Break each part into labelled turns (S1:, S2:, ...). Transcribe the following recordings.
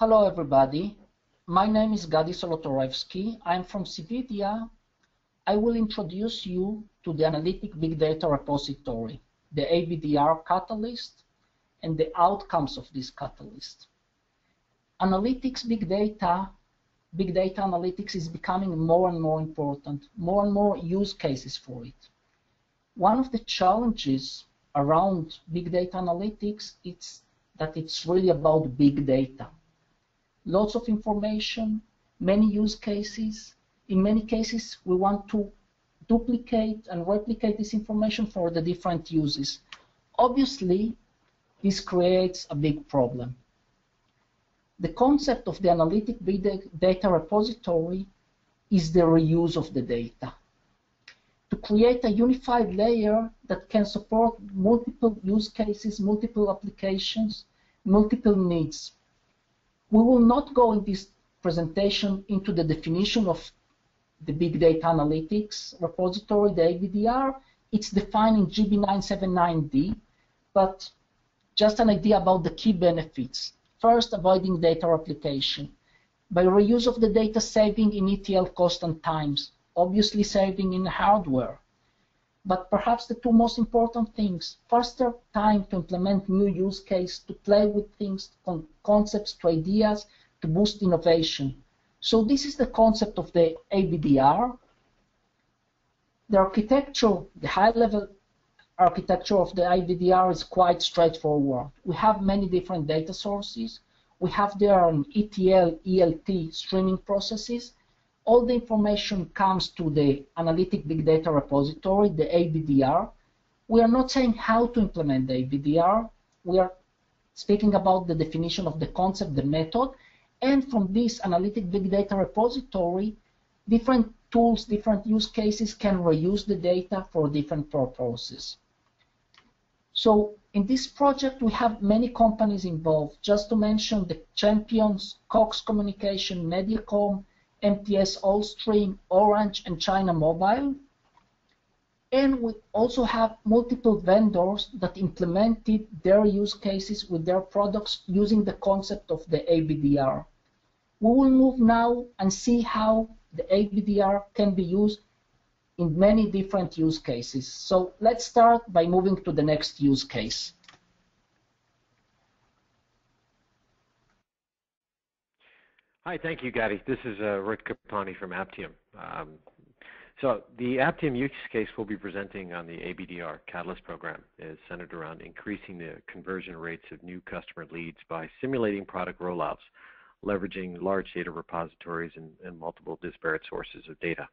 S1: Hello, everybody. My name is Gadi Solotorevsky. I'm from cVidya. I will introduce you to the Analytic Big Data Repository, the ABDR catalyst, and the outcomes of this catalyst. Analytics, big data analytics is becoming more and more important, more and more use cases for it. One of the challenges around big data analytics is that it's really about big data. Lots of information, many use cases. In many cases, we want to duplicate and replicate this information for the different uses. Obviously, this creates a big problem. The concept of the analytic big data repository is the reuse of the data. To create a unified layer that can support multiple use cases, multiple applications, multiple needs. We will not go in this presentation into the definition of the big data analytics repository, the ABDR. It's defined in GB 979D, but just an idea about the key benefits. First, avoiding data replication. By reuse of the data, saving in ETL cost and times, obviously saving in hardware. But perhaps the two most important things, faster time to implement new use case, to play with things, concepts to ideas, to boost innovation. So this is the concept of the ABDR. The architecture, the high-level architecture of the ABDR is quite straightforward. We have many different data sources. We have there an ETL, ELT streaming processes. All the information comes to the Analytic Big Data Repository, the ABDR. We are not saying how to implement the ABDR. We are speaking about the definition of the concept, the method, and from this Analytic Big Data Repository, different tools, different use cases can reuse the data for different purposes. So in this project, we have many companies involved. Just to mention the champions, Cox Communication, Mediacom, MTS Allstream, Orange, and China Mobile. And we also have multiple vendors that implemented their use cases with their products using the concept of the ABDR. We will move now and see how the ABDR can be used in many different use cases. So let's start by moving to the next use case.
S2: Hi, thank you, Gadi. This is Rick Capani from Aptium. So the Aptium use case we'll be presenting on the ABDR Catalyst program is centered around increasing the conversion rates of new customer leads by simulating product rollouts, leveraging large data repositories and multiple disparate sources of data.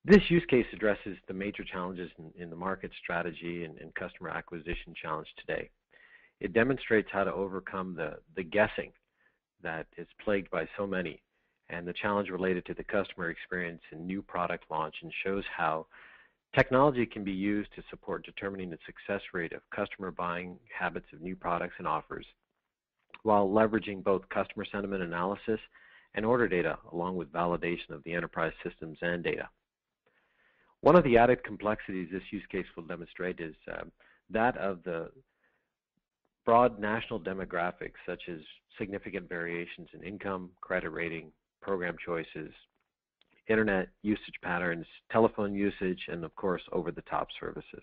S2: This use case addresses the major challenges in the market strategy and customer acquisition challenge today. It demonstrates how to overcome the guessing that is plagued by so many, and the challenge related to the customer experience in new product launch, and shows how technology can be used to support determining the success rate of customer buying habits of new products and offers, while leveraging both customer sentiment analysis and order data, along with validation of the enterprise systems and data. One of the added complexities this use case will demonstrate is that of the broad national demographics, such as significant variations in income, credit rating, program choices, internet usage patterns, telephone usage, and of course, over-the-top services.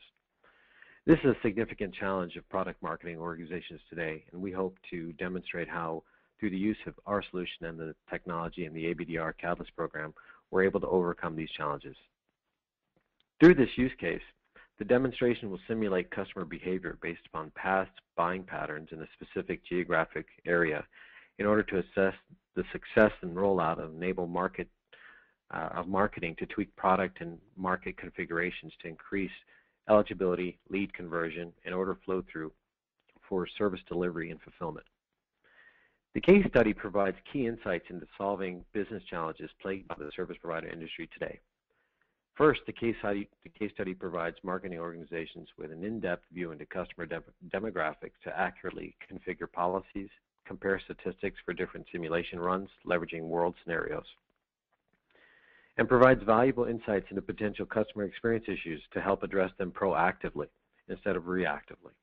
S2: This is a significant challenge of product marketing organizations today, and we hope to demonstrate how, through the use of our solution and the technology in the ABDR Catalyst program, we're able to overcome these challenges. Through this use case, the demonstration will simulate customer behavior based upon past buying patterns in a specific geographic area in order to assess the success and rollout of marketing to tweak product and market configurations to increase eligibility, lead conversion, and order flow through for service delivery and fulfillment. The case study provides key insights into solving business challenges plagued by the service provider industry today. First, the case study provides marketing organizations with an in-depth view into customer demographics to accurately configure policies, compare statistics for different simulation runs, leveraging world scenarios, and provides valuable insights into potential customer experience issues to help address them proactively instead of reactively.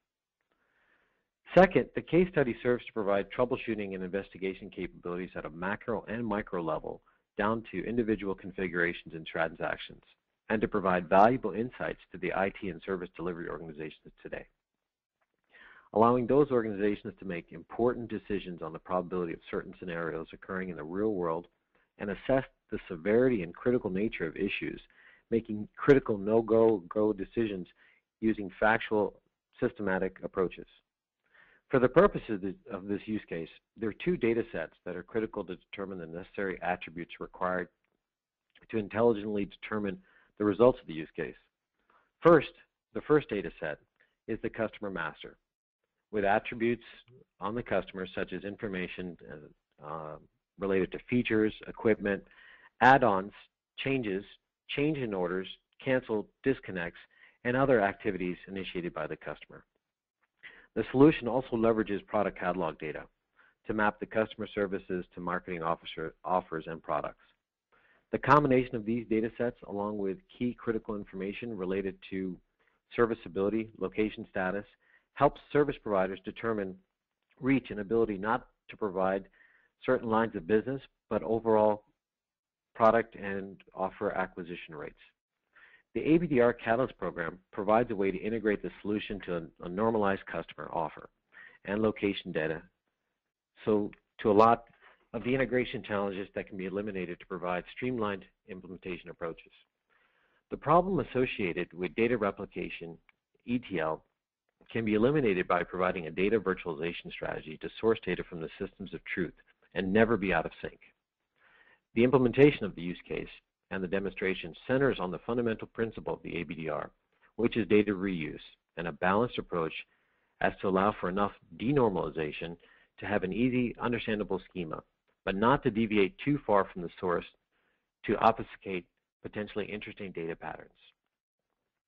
S2: Second, the case study serves to provide troubleshooting and investigation capabilities at a macro and micro level down to individual configurations and transactions, and to provide valuable insights to the IT and service delivery organizations today, allowing those organizations to make important decisions on the probability of certain scenarios occurring in the real world and assess the severity and critical nature of issues, making critical no-go decisions using factual, systematic approaches. For the purposes of this use case, there are two data sets that are critical to determine the necessary attributes required to intelligently determine the results of the use case. First, the first data set is the customer master, with attributes on the customer such as information related to features, equipment, add-ons, changes, change in orders, cancel, disconnects, and other activities initiated by the customer. The solution also leverages product catalog data to map the customer services to marketing offers and products. The combination of these data sets, along with key critical information related to serviceability, location status, helps service providers determine reach and ability not to provide certain lines of business, but overall product and offer acquisition rates. The ABDR Catalyst program provides a way to integrate the solution to a normalized customer offer and location data, so to a lot of the integration challenges that can be eliminated to provide streamlined implementation approaches. The problem associated with data replication, ETL, can be eliminated by providing a data virtualization strategy to source data from the systems of truth and never be out of sync. The implementation of the use case and the demonstration centers on the fundamental principle of the ABDR, which is data reuse and a balanced approach as to allow for enough denormalization to have an easy, understandable schema, but not to deviate too far from the source to obfuscate potentially interesting data patterns.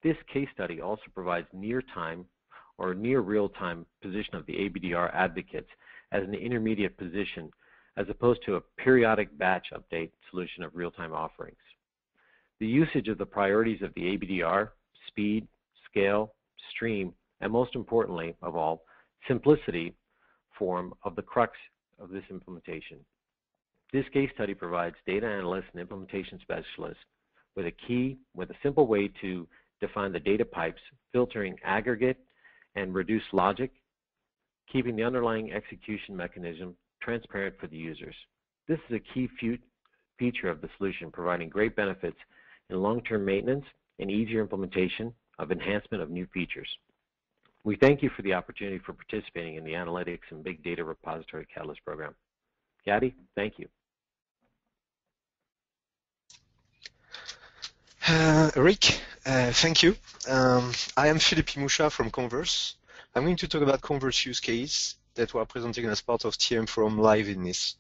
S2: This case study also provides near-time or near real-time position of the ABDR advocates as an intermediate position as opposed to a periodic batch update solution of real-time offerings. The usage of the priorities of the ABDR, speed, scale, stream, and most importantly of all, simplicity form of the crux of this implementation. This case study provides data analysts and implementation specialists with a simple way to define the data pipes, filtering aggregate and reduce logic, keeping the underlying execution mechanism transparent for the users. This is a key feature of the solution, providing great benefits in long-term maintenance and easier implementation of enhancement of new features. We thank you for the opportunity for participating in the Analytics and Big Data Repository Catalyst program. Gadi, thank you.
S3: Rick, thank you. I am Philippe Musha from Converse. I'm going to talk about Converse use case that we are presenting as part of TM Forum Live in Nice.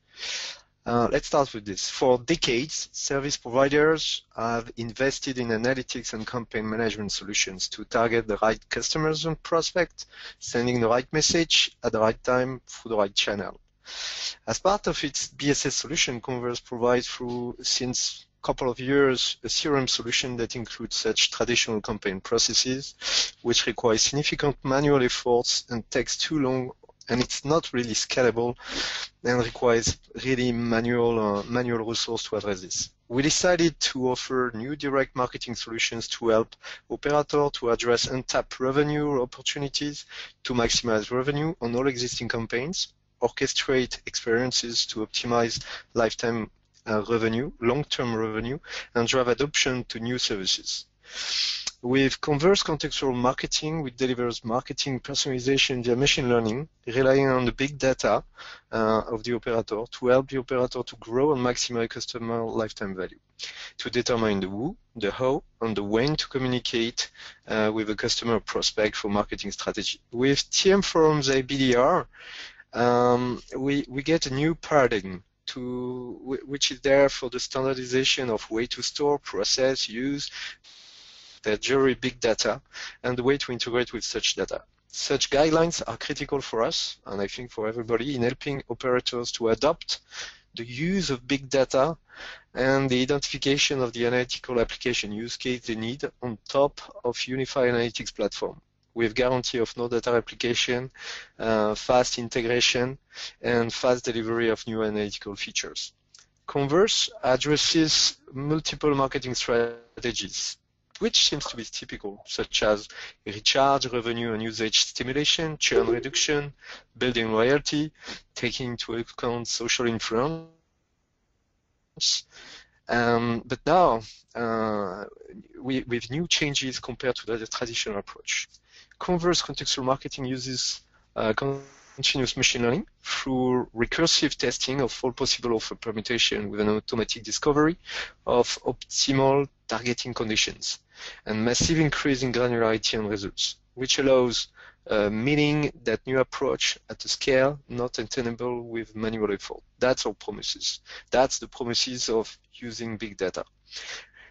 S3: Let's start with this. For decades, service providers have invested in analytics and campaign management solutions to target the right customers and prospects, sending the right message at the right time through the right channel. As part of its BSS solution, Converse provides since a couple of years a CRM solution that includes such traditional campaign processes, which require significant manual efforts and takes too long, and it's not really scalable and requires really manual resource to address this. We decided to offer new direct marketing solutions to help operators to address untapped revenue opportunities, to maximize revenue on all existing campaigns, orchestrate experiences to optimize lifetime revenue, long-term revenue, and drive adoption to new services. With Converse Contextual Marketing, we deliver marketing personalization via machine learning, relying on the big data of the operator to help the operator to grow and maximize customer lifetime value, to determine the who, the how, and the when to communicate with a customer prospect for marketing strategy. With TM Forum's ABDR, we get a new paradigm which is there for the standardization of way to store, process, use that jury big data, and the way to integrate with such data. Such guidelines are critical for us, and I think for everybody, in helping operators to adopt the use of big data and the identification of the analytical application use case they need on top of unified analytics platform. with guarantee of no data replication, fast integration, and fast delivery of new analytical features. Converse addresses multiple marketing strategies, which seems to be typical, such as recharge, revenue and usage stimulation, churn reduction, building loyalty, taking into account social influence. But now, with new changes compared to the traditional approach, Converse contextual marketing uses continuous machine learning through recursive testing of all possible offer permutation with an automatic discovery of optimal targeting conditions and massive increase in granularity and results, which allows meeting that new approach at a scale not attainable with manual effort. That's our promises. That's the promises of using big data.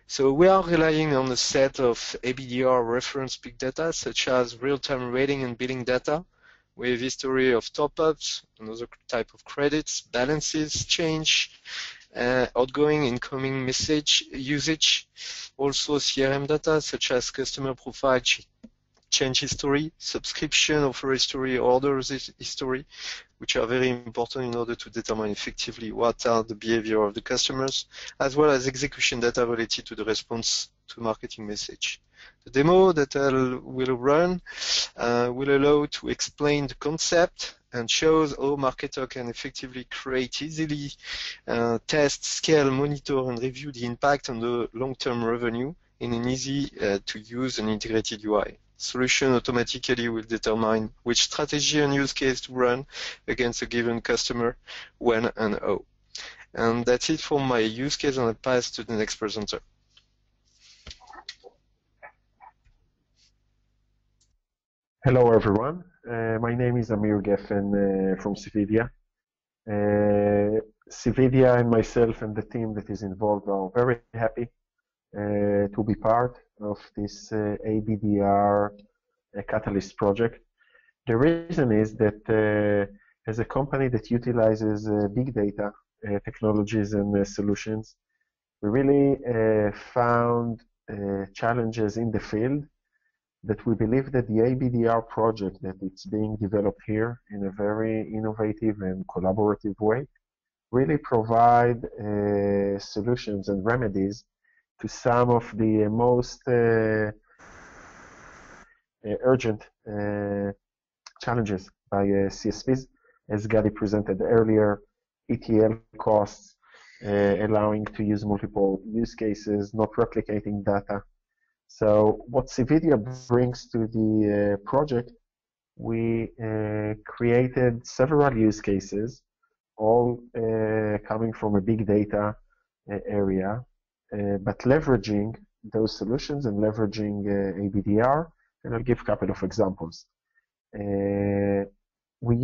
S3: So we are relying on a set of ABDR reference big data, such as real-time rating and billing data, with history of top-ups, another type of credits, balances change, outgoing, incoming message usage, also CRM data, such as customer profile change history, subscription, offer history, orders history, which are very important in order to determine effectively what are the behavior of the customers, as well as execution data related to the response to marketing message. The demo that I will run will allow to explain the concept and shows how marketer can effectively create easily, test, scale, monitor, and review the impact on the long-term revenue in an easy to use and integrated UI. Solution automatically will determine which strategy and use case to run against a given customer, when and how. And that's it for my use case, and I pass to the next presenter.
S4: Hello, everyone. My name is Amir Geffen from cVidya. cVidya and myself and the team that is involved are very happy to be part of this ABDR Catalyst project. The reason is that as a company that utilizes big data technologies and solutions, we really found challenges in the field that we believe that the ABDR project that it's being developed here in a very innovative and collaborative way really provide solutions and remedies to some of the most urgent challenges by CSPs, as Gadi presented earlier, ETL costs, allowing to use multiple use cases, not replicating data. So what cVidya brings to the project, we created several use cases, all coming from a big data area, but leveraging those solutions and leveraging ABDR, and I'll give a couple of examples. We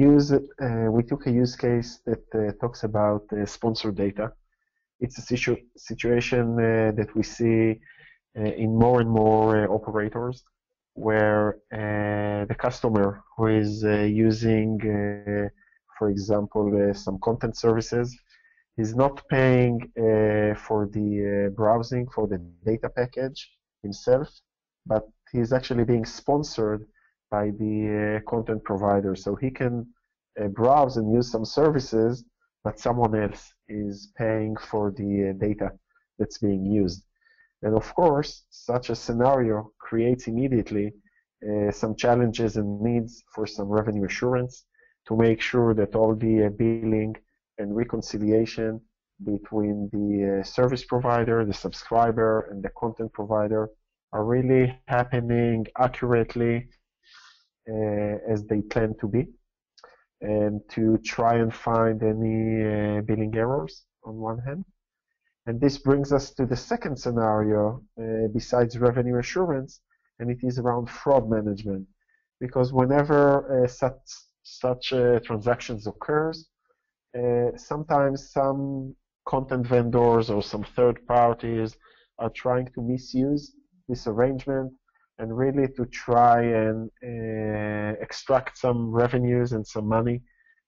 S4: took a use case that talks about sponsored data. It's a situation that we see in more and more operators, where the customer who is using, for example, some content services, is not paying for the browsing, for the data package himself, but he's actually being sponsored by the content provider. So he can browse and use some services, but someone else is paying for the data that's being used. And of course, such a scenario creates immediately some challenges and needs for some revenue assurance to make sure that all the billing and reconciliation between the service provider, the subscriber, and the content provider are really happening accurately as they plan to be, and to try and find any billing errors on one hand. And this brings us to the second scenario, besides revenue assurance, and it is around fraud management. Because whenever such transactions occurs, sometimes some content vendors or some third parties are trying to misuse this arrangement and really to try and extract some revenues and some money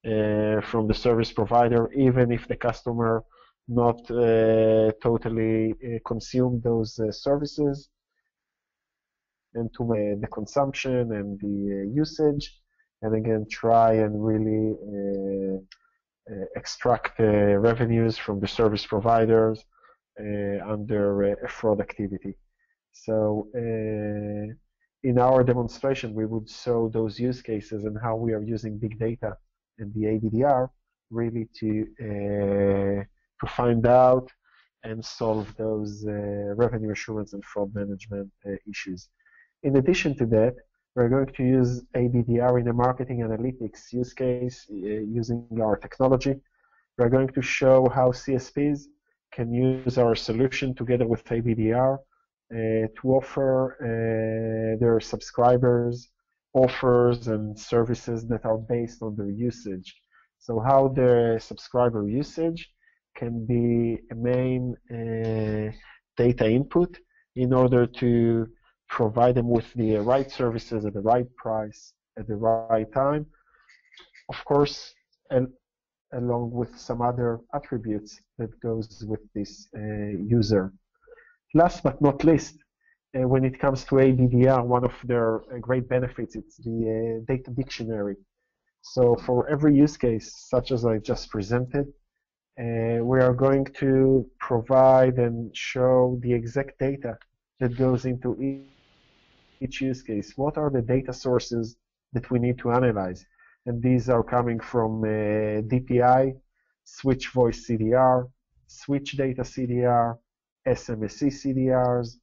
S4: from the service provider, even if the customer not totally consume those services. and to the consumption and the usage, and again try and really extract revenues from the service providers under fraud activity. So in our demonstration, we would show those use cases and how we are using big data and the ABDR really to find out and solve those revenue assurance and fraud management issues. In addition to that, we're going to use ABDR in a marketing analytics use case using our technology. We're going to show how CSPs can use our solution together with ABDR to offer their subscribers offers and services that are based on their usage. So how the subscriber usage can be a main data input in order to provide them with the right services at the right price at the right time. Of course, along with some other attributes that goes with this user. Last but not least, when it comes to ABDR, one of their great benefits is the data dictionary. So for every use case, such as I just presented, we are going to provide and show the exact data that goes into each use case. What are the data sources that we need to analyze? And these are coming from DPI, switch voice CDR, switch data CDR, SMSC CDRs,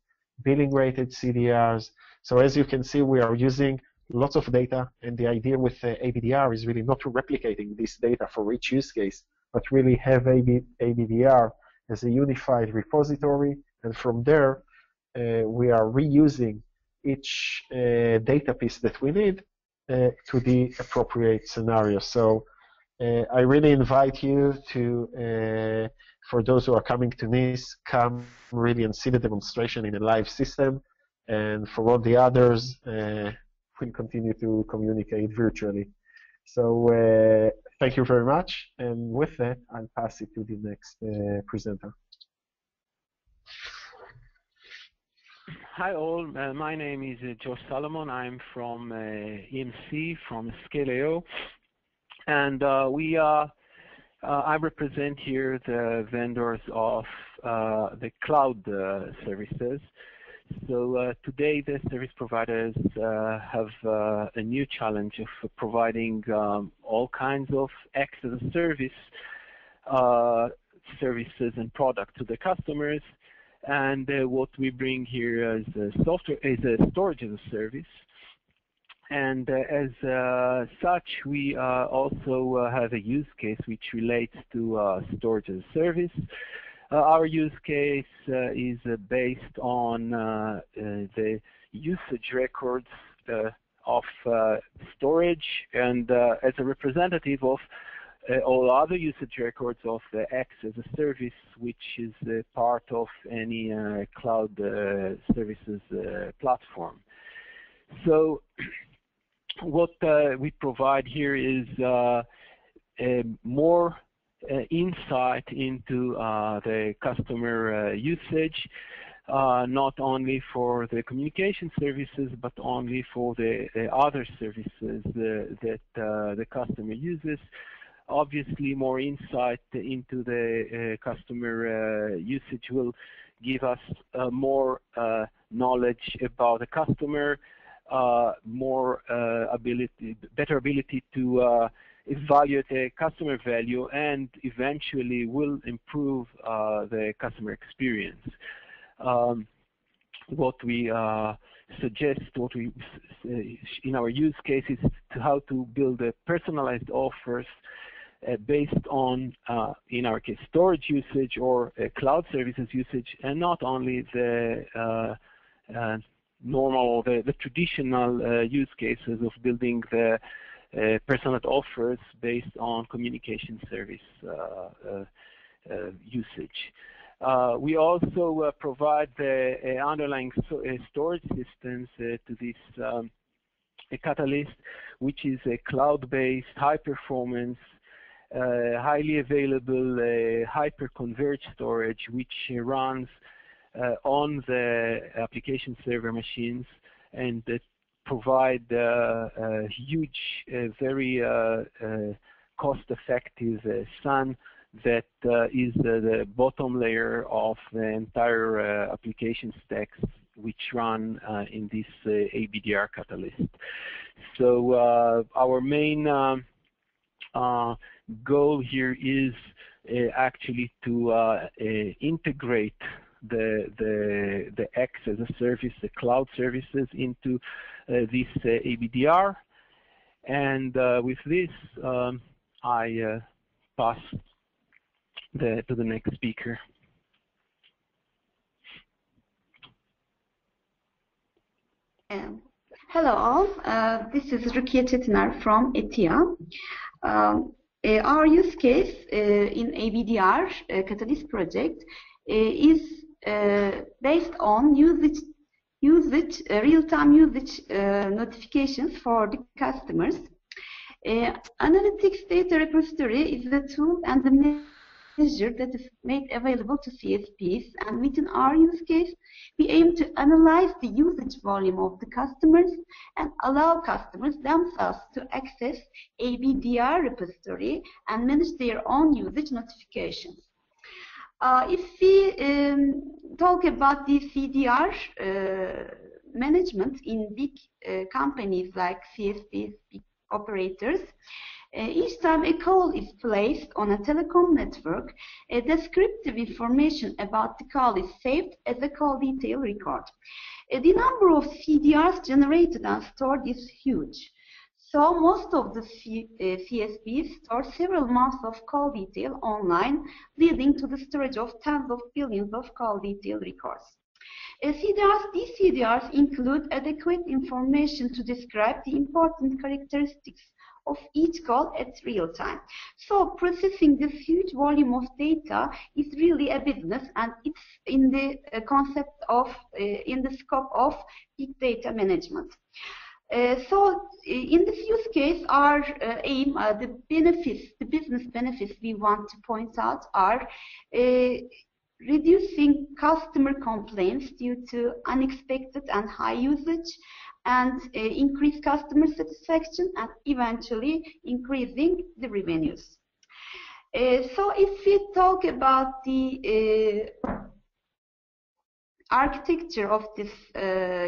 S4: billing rated CDRs. So as you can see, we are using lots of data, and the idea with ABDR is really not to replicating this data for each use case, but really have ABDR as a unified repository, and from there we are reusing each data piece that we need to the appropriate scenario. So I really invite you to, for those who are coming to NIS, come really and see the demonstration in a live system, and for all the others, we'll continue to communicate virtually. So thank you very much, and with that, I'll pass it to the next presenter.
S5: Hi all, my name is Josh Salomon. I'm from EMC, from Scale.io, and I represent here the vendors of the cloud services. So today the service providers have a new challenge of providing all kinds of access service services and products to the customers. And what we bring here is software, is a storage as a service. And as such, we also have a use case which relates to storage as a service. Our use case is based on the usage records of storage, and as a representative of all other usage records of the access as a service, which is part of any cloud services platform. So what we provide here is more insight into the customer usage, not only for the communication services, but only for the other services that the customer uses. Obviously, more insight into the customer usage will give us more knowledge about the customer, better ability to evaluate the customer value, and eventually will improve the customer experience. What we suggest, in our use case, is how to build a personalized offers based on, in our case, storage usage or cloud services usage, and not only the normal, the traditional use cases of building the personalized offers based on communication service usage. We also provide the underlying storage systems to this Catalyst, which is a cloud-based, high-performance, highly available hyper-converged storage, which runs on the application server machines and that provide a huge, very cost-effective SAN that is the bottom layer of the entire application stacks which run in this ABDR catalyst. So our main goal here is actually to integrate the X as a service, the cloud services, into this ABDR. And with this, I pass to the next speaker.
S6: Hello all, this is Rukiye Çetiner from ETIA. Our use case in ABDR Catalyst project is based on real-time usage notifications for the customers. Analytics data repository is the tool and the measure that is made available to CSPs, and within our use case, we aim to analyze the usage volume of the customers and allow customers themselves to access ABDR repository and manage their own usage notifications. If we talk about the CDR management in big companies like CSPs, big operators, each time a call is placed on a telecom network, a descriptive information about the call is saved as a call detail record. The number of CDRs generated and stored is huge. So most of the CSPs store several months of call detail online, leading to the storage of tens of billions of call detail records. These CDRs include adequate information to describe the important characteristics of each call at real time. So processing this huge volume of data is really a business, and it's in the concept of, in the scope of big data management. So in this use case, our aim, the business benefits we want to point out are reducing customer complaints due to unexpected and high usage, and increase customer satisfaction, and eventually increasing the revenues. So if we talk about the architecture of this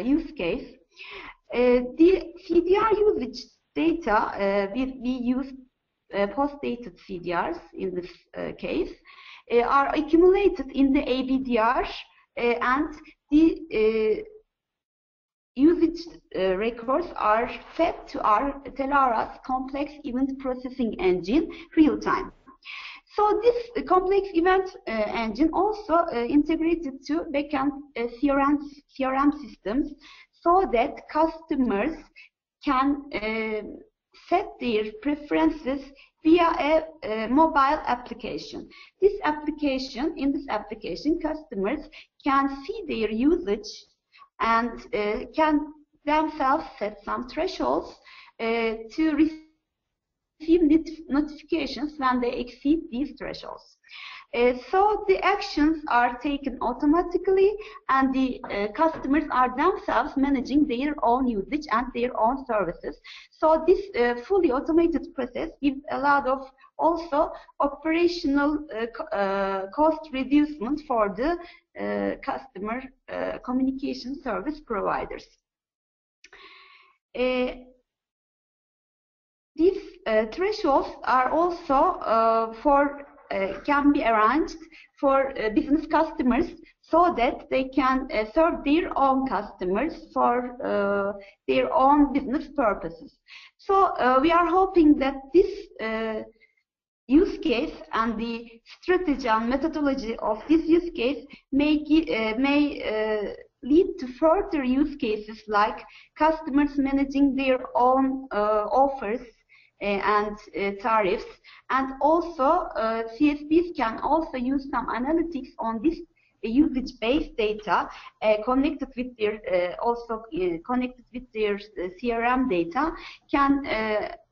S6: use case, the CDR usage data, we use post-dated CDRs in this case, are accumulated in the ABDR, and the usage records are fed to our Telara's complex event processing engine real time. So this complex event engine also integrated to backend CRM systems, so that customers can set their preferences via a mobile application. In this application, customers can see their usage and can themselves set some thresholds to receive notifications when they exceed these thresholds. So the actions are taken automatically, and the customers are themselves managing their own usage and their own services. So this fully automated process gives a lot of also operational cost reducement for the customer communication service providers. These thresholds are also can be arranged for business customers, so that they can serve their own customers for their own business purposes. So we are hoping that this use case and the strategy and methodology of this use case may lead to further use cases like customers managing their own offers and tariffs, and also CSPs can also use some analytics on this usage-based data connected with their connected with their CRM data, can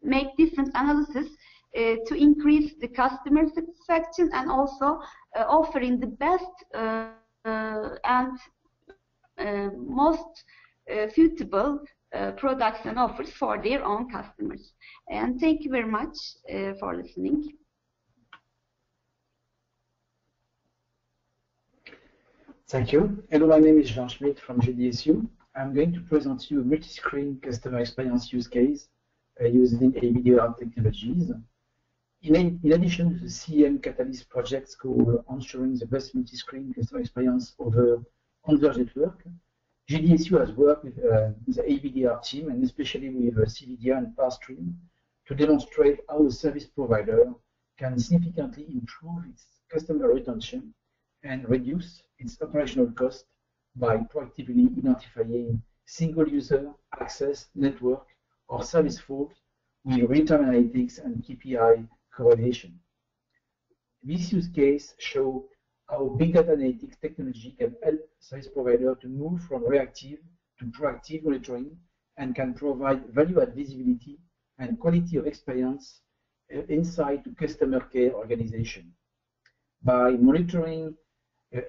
S6: make different analysis to increase the customer satisfaction, and also offering the best and most suitable products and offers for their own customers. And thank you very much for listening.
S7: Thank you. Hello, my name is Jean Schmidt from GDSU. I'm going to present you a multi-screen customer experience use case using ABDR technologies. In addition to the CEM Catalyst project's goal on ensuring the best multi-screen customer experience over Converse network, GDSU has worked with the ABDR team and especially with cVidya and ParStream to demonstrate how a service provider can significantly improve its customer retention and reduce its operational cost by proactively identifying single user, access, network, or service fault with real-time analytics and KPI correlation. This use case shows how big data analytics technology can help service provider to move from reactive to proactive monitoring and can provide value-add visibility and quality of experience inside to customer care organization. By monitoring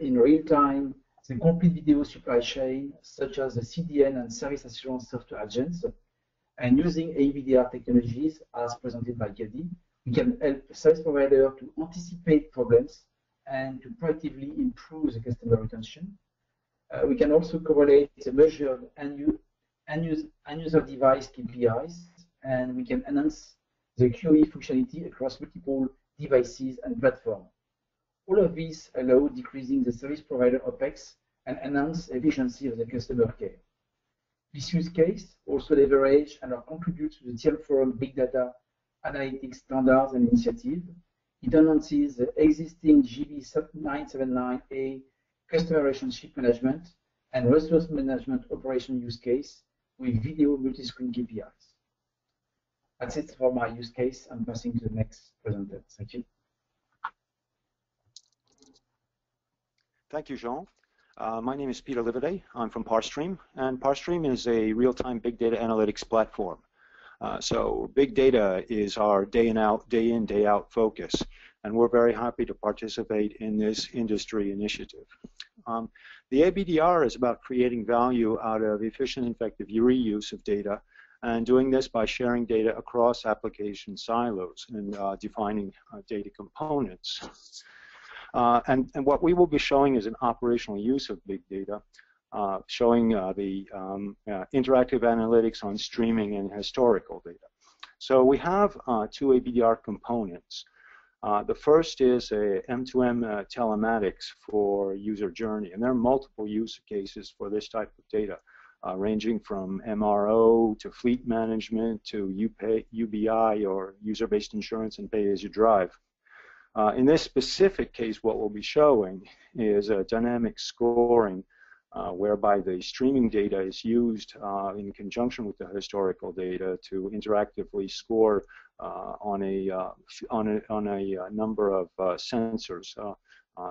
S7: in real time the complete video supply chain, such as the CDN and service assurance software agents, and using ABDR technologies as presented by Gadi, we can help the service provider to anticipate problems and to proactively improve the customer retention. We can also correlate the measured end-user device KPIs, and we can enhance the QoE functionality across multiple devices and platforms. All of these allow decreasing the service provider OPEX and enhance efficiency of the customer care. This use case also leverages and contributes to the TM Forum Big Data Analytics Standards and Initiative. It enhances the existing GB 979A Customer Relationship Management and Resource Management Operation use case with video multi-screen KPIs. That's it for my use case. I'm passing to the next presenter. Thank you.
S8: Thank you, Jean. My name is Peter Livaday. I'm from ParStream, and ParStream is a real-time big data analytics platform. So big data is our day in, day out focus, and we're very happy to participate in this industry initiative. The ABDR is about creating value out of efficient and effective reuse of data, and doing this by sharing data across application silos and defining data components. And what we will be showing is an operational use of big data, showing the interactive analytics on streaming and historical data. So we have two ABDR components. The first is a M2M telematics for user journey, and there are multiple use cases for this type of data, ranging from MRO to fleet management to UBI or user-based insurance and pay-as-you-drive. In this specific case, what we'll be showing is a dynamic scoring whereby the streaming data is used in conjunction with the historical data to interactively score on a number of sensors,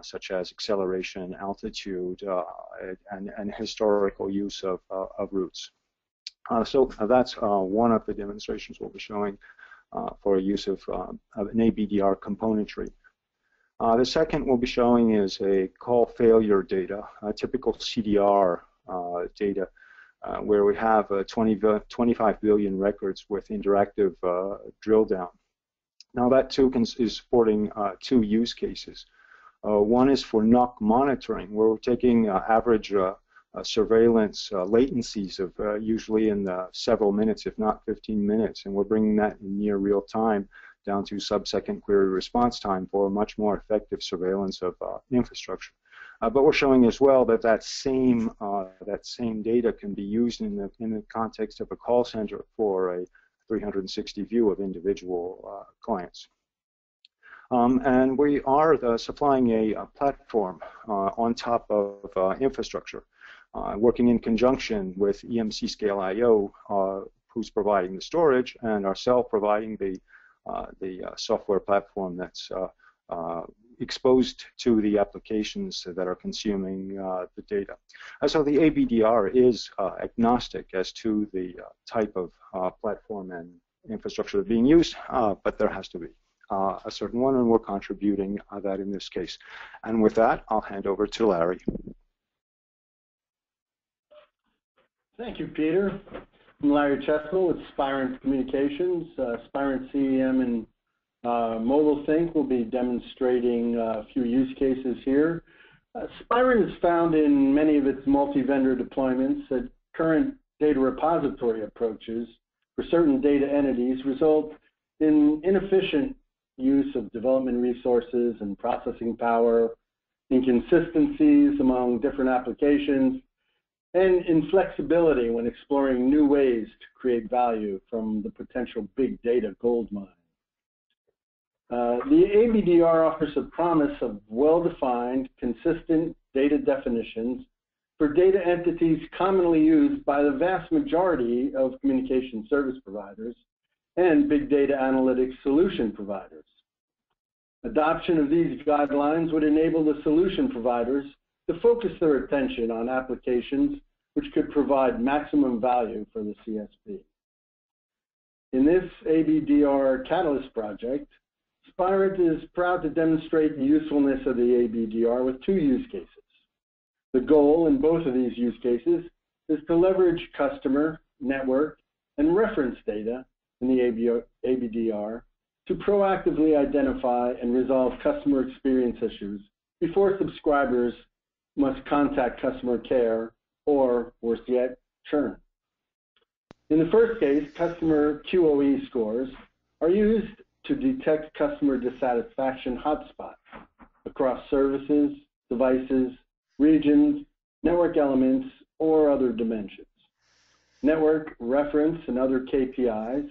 S8: such as acceleration, altitude, and historical use of routes. So that's one of the demonstrations we'll be showing for use of an ABDR componentry. The second we'll be showing is a call failure data, typical CDR data, where we have 25 billion records with interactive drill down. Now that too is supporting two use cases. One is for NOC monitoring, where we're taking average surveillance latencies of usually in several minutes, if not 15 minutes, and we're bringing that in near real time down to sub-second query response time for much more effective surveillance of infrastructure. But we're showing as well that that same data can be used in the context of a call center for a 360 view of individual clients. And we are supplying a platform on top of infrastructure, working in conjunction with EMC Scale IO, who's providing the storage, and ourselves providing the software platform that's exposed to the applications that are consuming the data. So the ABDR is agnostic as to the type of platform and infrastructure being used, but there has to be a certain one, and we're contributing that in this case. And with that, I'll hand over to Larry.
S9: Thank you, Peter. I'm Larry Chesnell with Spirent Communications. Spirent CEM and Mobile Think will be demonstrating a few use cases here. Spirent is found in many of its multi-vendor deployments that current data repository approaches for certain data entities result in inefficient use of development resources and processing power, inconsistencies among different applications, and inflexibility when exploring new ways to create value from the potential big data gold mine. The ABDR offers a promise of well-defined, consistent data definitions for data entities commonly used by the vast majority of communication service providers and big data analytics solution providers. Adoption of these guidelines would enable the solution providers to focus their attention on applications which could provide maximum value for the CSP. In this ABDR Catalyst project, Spirent is proud to demonstrate the usefulness of the ABDR with two use cases. The goal in both of these use cases is to leverage customer, network, and reference data in the ABDR to proactively identify and resolve customer experience issues before subscribers must contact customer care or, worse yet, churn. In the first case, customer QoE scores are used to detect customer dissatisfaction hotspots across services, devices, regions, network elements, or other dimensions. Network, reference, and other KPIs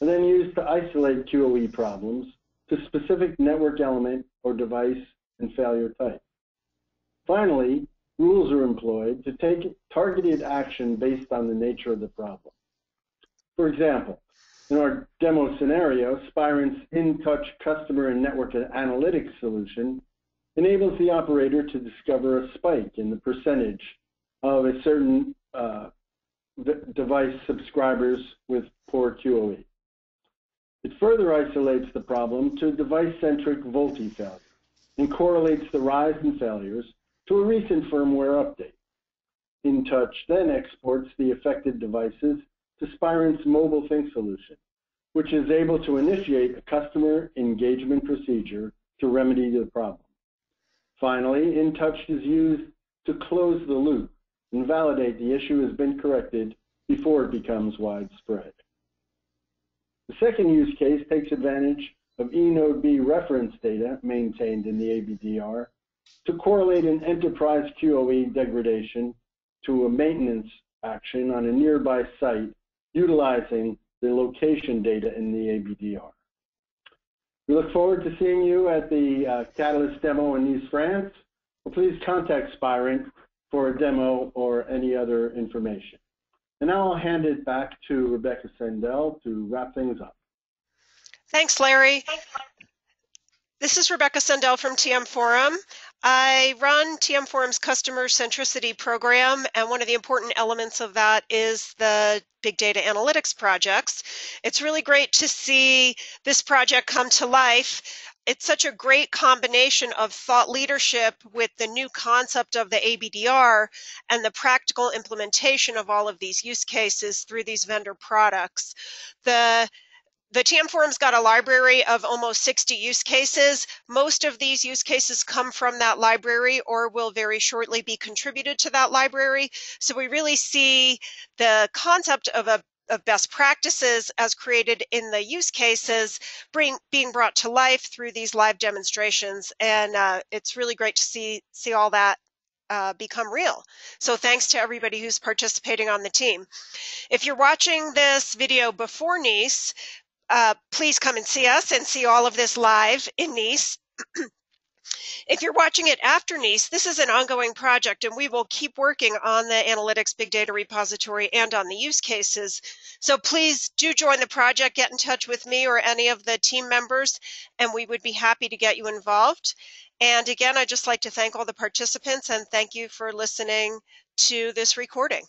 S9: are then used to isolate QoE problems to specific network element or device and failure type. Finally, rules are employed to take targeted action based on the nature of the problem. For example, in our demo scenario, Spirent's InTouch customer and network analytics solution enables the operator to discover a spike in the percentage of a certain device subscribers with poor QoE. It further isolates the problem to device-centric VoLTE failure and correlates the rise in failures to a recent firmware update. InTouch then exports the affected devices to Spirent's Mobile Think solution, which is able to initiate a customer engagement procedure to remedy the problem. Finally, InTouch is used to close the loop and validate the issue has been corrected before it becomes widespread. The second use case takes advantage of eNodeB reference data maintained in the ABDR to correlate an enterprise QoE degradation to a maintenance action on a nearby site utilizing the location data in the ABDR. We look forward to seeing you at the Catalyst demo in Nice, France. Please contact Spirent for a demo or any other information. And now I'll hand it back to Rebecca Sindell to wrap things up.
S10: Thanks, Larry. This is Rebecca Sindell from TM Forum. I run TM Forum's customer centricity program, and one of the important elements of that is the big data analytics projects. It's really great to see this project come to life. It's such a great combination of thought leadership with the new concept of the ABDR and the practical implementation of all of these use cases through these vendor products. The TM Forum's got a library of almost 60 use cases. Most of these use cases come from that library or will very shortly be contributed to that library. So we really see the concept of best practices as created in the use cases being brought to life through these live demonstrations. And it's really great to see all that become real. So thanks to everybody who's participating on the team. If you're watching this video before Nice, please come and see us and see all of this live in Nice. If you're watching it after Nice, this is an ongoing project, and we will keep working on the analytics big data repository and on the use cases. So please do join the project, get in touch with me or any of the team members, and we would be happy to get you involved. And again, I'd just like to thank all the participants and thank you for listening to this recording.